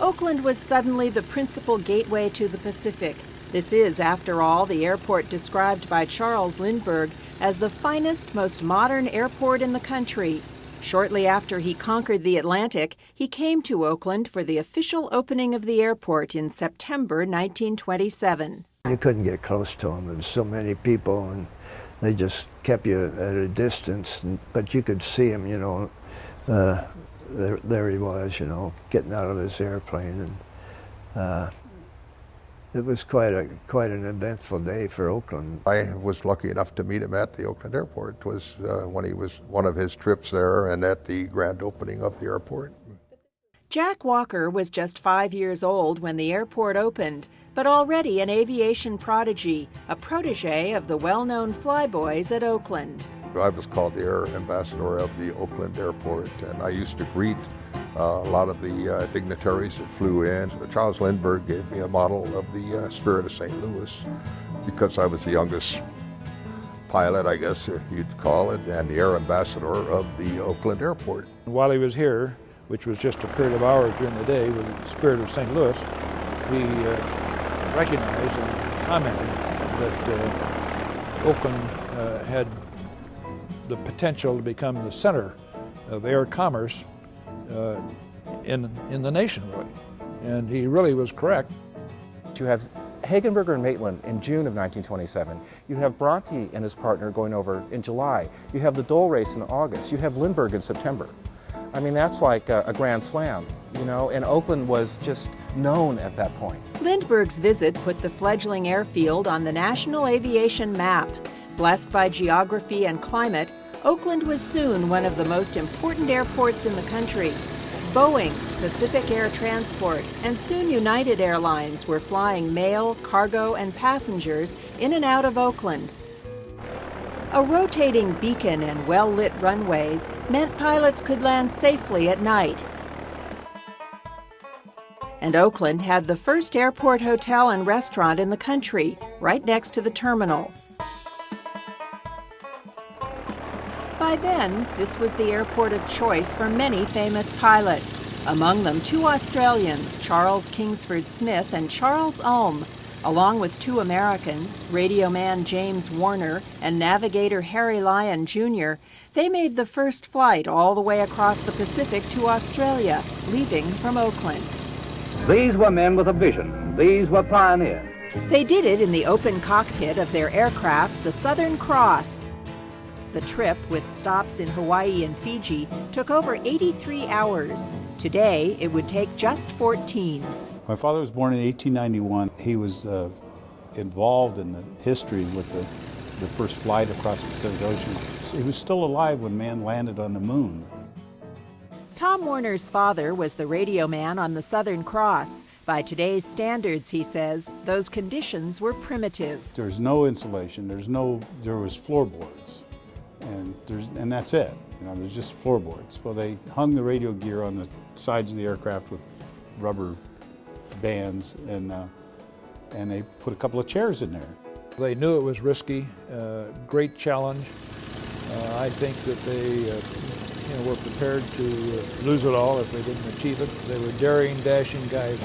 Oakland was suddenly the principal gateway to the Pacific. This is, after all, the airport described by Charles Lindbergh as the finest, most modern airport in the country. Shortly after he conquered the Atlantic, he came to Oakland for the official opening of the airport in September 1927. You couldn't get close to him. There was so many people, and they just kept you at a distance. But you could see him, you know. There he was, you know, getting out of his airplane, and it was quite an eventful day for Oakland. I was lucky enough to meet him at the Oakland Airport. It was when he was one of his trips there and at the grand opening of the airport. Jack Walker was just 5 years old when the airport opened, but already an aviation prodigy, a protege of the well-known flyboys at Oakland. I was called the Air Ambassador of the Oakland Airport, and I used to greet a lot of the dignitaries that flew in. Charles Lindbergh gave me a model of the Spirit of St. Louis because I was the youngest pilot, I guess you'd call it, and the Air Ambassador of the Oakland Airport. While he was here, which was just a period of hours during the day with the Spirit of St. Louis, we recognized and commented that Oakland had the potential to become the center of air commerce in the nation, really. And he really was correct. You have Hagenberger and Maitland in June of 1927. You have Bronte and his partner going over in July. You have the Dole race in August. You have Lindbergh in September. I mean, that's like a grand slam, you know, and Oakland was just known at that point. Lindbergh's visit put the fledgling airfield on the national aviation map. Blessed by geography and climate, Oakland was soon one of the most important airports in the country. Boeing, Pacific Air Transport, and soon United Airlines were flying mail, cargo, and passengers in and out of Oakland. A rotating beacon and well-lit runways meant pilots could land safely at night. And Oakland had the first airport hotel and restaurant in the country, right next to the terminal. By then, this was the airport of choice for many famous pilots, among them two Australians, Charles Kingsford Smith and Charles Ulm, along with two Americans, radio man James Warner and navigator Harry Lyon Jr. They made the first flight all the way across the Pacific to Australia, leaving from Oakland. These were men with a vision. These were pioneers. They did it in the open cockpit of their aircraft, the Southern Cross. The trip, with stops in Hawaii and Fiji, took over 83 hours. Today, it would take just 14. My father was born in 1891. He was involved in the history with the first flight across the Pacific Ocean. So he was still alive when man landed on the moon. Tom Warner's father was the radio man on the Southern Cross. By today's standards, he says, those conditions were primitive. There's no insulation. There was floorboards, and that's it. You know, there's just floorboards. Well, they hung the radio gear on the sides of the aircraft with rubber bands, and they put a couple of chairs in there. They knew it was risky, great challenge. I think that they were prepared to lose it all if they didn't achieve it. They were daring, dashing guys.